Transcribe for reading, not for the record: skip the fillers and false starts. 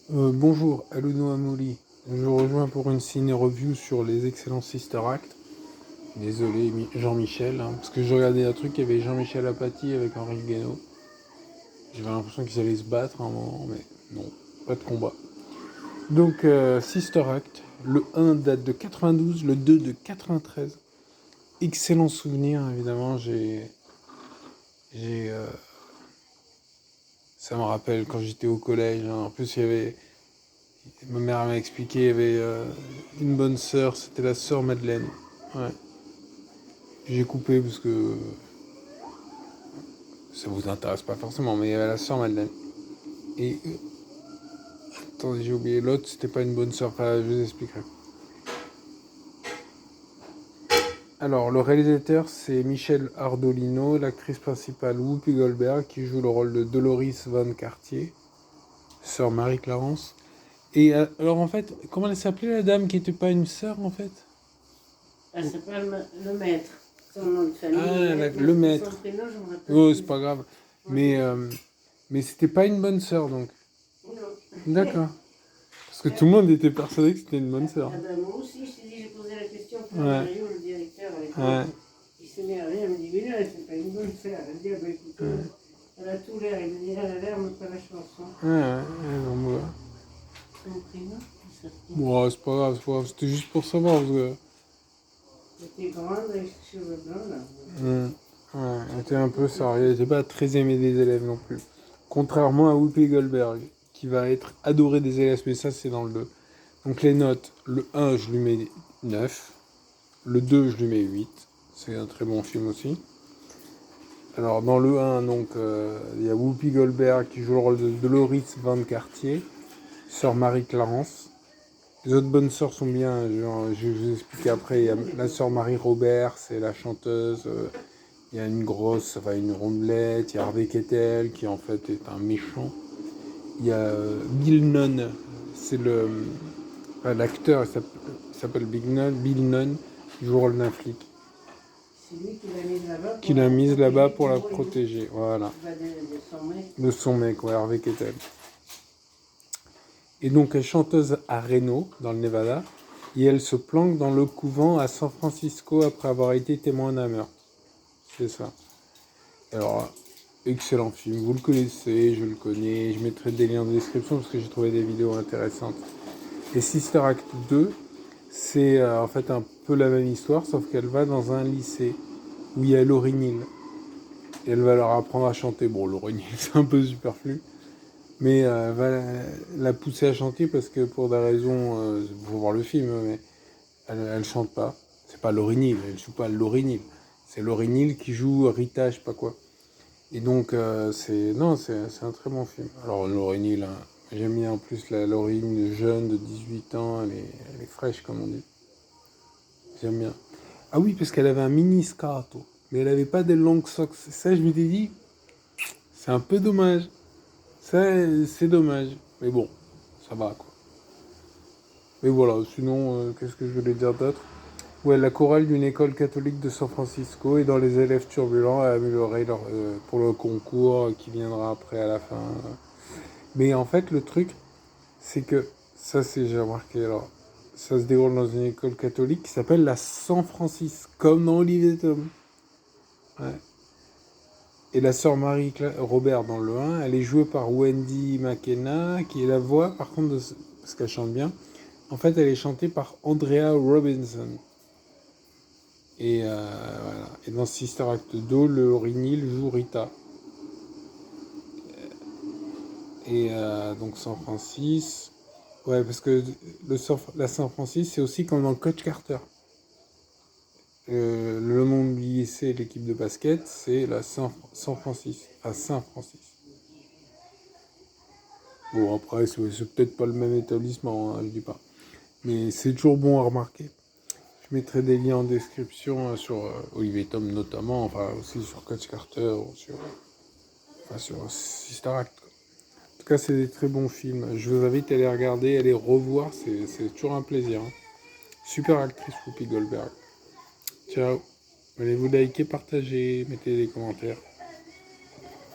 Bonjour, Aluno Amouli. Je vous rejoins pour une ciné-review sur les excellents Sister Act. Désolé, Jean-Michel, hein, parce que je regardais un truc, il y avait Jean-Michel Apathy avec Henri Guénaud. J'avais l'impression qu'ils allaient se battre à un moment, mais non, pas de combat. Donc, Sister Act, le 1 date de 92, le 2 de 93. Excellent souvenir, évidemment, j'ai, ça me rappelle quand j'étais au collège, hein. En plus, il y avait ma mère m'a expliqué, il y avait une bonne sœur, c'était la sœur Madeleine. Ouais. J'ai coupé parce que ça vous intéresse pas forcément, mais il y avait la sœur Madeleine. Et attendez, j'ai oublié l'autre, c'était pas une bonne sœur, enfin, je vous expliquerai. Alors, le réalisateur, c'est Michel Ardolino, l'actrice principale Whoopi Goldberg, qui joue le rôle de Dolores Van Cartier, sœur Marie-Clarence. Et alors, en fait, comment elle s'appelait la dame qui était pas une sœur, en fait? Elle s'appelle le maître. Son nom de famille. Ah, le maître. Son prénom, je me rappelle. Oh, c'est pas grave. Mais c'était pas une bonne sœur, donc. Non. D'accord. Parce que tout le monde était persuadé que c'était une bonne sœur. Ah ben, moi aussi, j'ai posé la question pour Ouais. Mario, le directeur, à l'époque. Ouais. Il s'est mis à rien, il me dit, mais là, c'est pas une bonne sœur. Elle me dit, ah ben écoute, elle a tout l'air. Il me dit, elle a l'air, mais pas la chanson. Donc voilà. Son prénom, ça Bon, c'est pas grave, c'était juste pour savoir. Parce que... Elle était grande avec ses cheveux blancs, là. Ouais, elle était un peu sérieux. Elle était pas très aimée des élèves non plus. Contrairement à Whoopi Goldberg, qui va être adorée des élèves, mais ça, c'est dans le 2. Donc les notes, le 1, je lui mets 9. Le 2, je lui mets 8. C'est un très bon film aussi. Alors dans le 1, donc, y a Whoopi Goldberg qui joue le rôle de Dolores Van Cartier, sœur Marie-Clarence. Les autres bonnes sœurs sont bien, genre, je vais vous expliquer après. Il y a la sœur Marie Robert, c'est la chanteuse. Il y a une grosse, enfin une rondelette. Il y a Harvey Keitel qui en fait est un méchant. Il y a Bill Nunn, c'est l'acteur, il s'appelle Bill Nunn, qui joue le rôle d'un flic. C'est lui qui l'a mise là-bas. Qui l'a mise là-bas pour la protéger, voilà. De son mec. De son mec, ouais, Harvey Keitel. Et donc elle est chanteuse à Reno, dans le Nevada, et elle se planque dans le couvent à San Francisco après avoir été témoin d'un meurtre. C'est ça. Alors, excellent film, vous le connaissez, je le connais, je mettrai des liens de description parce que j'ai trouvé des vidéos intéressantes. Et Sister Act 2, c'est en fait un peu la même histoire, sauf qu'elle va dans un lycée où il y a Lauryn Hill. Et elle va leur apprendre à chanter. Bon, Lauryn Hill, c'est un peu superflu. Mais va la pousser à chanter parce que pour des raisons, faut voir le film, mais elle chante pas. C'est pas Lauryn Hill, elle joue pas Lauryn Hill. C'est Lauryn Hill qui joue Rita, je sais pas quoi. Et donc c'est un très bon film. Alors Lauryn Hill, hein, j'aime bien en plus la Lauryn jeune de 18 ans, elle est fraîche comme on dit. J'aime bien. Ah oui, parce qu'elle avait un mini scarto, mais elle avait pas des long socks. Ça, je m'étais dit, c'est un peu dommage. Ça, c'est dommage. Mais bon, ça va quoi. Mais voilà, sinon, qu'est-ce que je voulais dire d'autre? Ouais, la chorale d'une école catholique de San Francisco est dans les élèves turbulents à améliorer pour le concours qui viendra après à la fin. Mais en fait, le truc, c'est que, ça c'est, j'ai remarqué, alors, ça se déroule dans une école catholique qui s'appelle la San Francis, comme dans Olivier Tom. Ouais. Et la sœur Marie Robert dans le 1, elle est jouée par Wendy McKenna, qui est la voix, par contre, parce qu'elle chante bien. En fait, elle est chantée par Andrea Robinson. Et voilà. Et dans Sister Act 2, Lauryn Hill joue Rita. Et donc San Francisco. Ouais, parce que la San Francisco, c'est aussi comme dans Coach Carter. Le nom du lycée et l'équipe de basket, c'est la San Francisco. À Saint Francis. Bon, après, c'est peut-être pas le même établissement, hein, je dis pas. Mais c'est toujours bon à remarquer. Je mettrai des liens en description sur Olivier Tom notamment, enfin aussi sur Coach Carter ou sur Sister Act. En tout cas, c'est des très bons films. Je vous invite à les regarder, à les revoir, c'est toujours un plaisir. Hein. Super actrice Whoopi Goldberg. Ciao. Allez vous liker, partager, mettez des commentaires.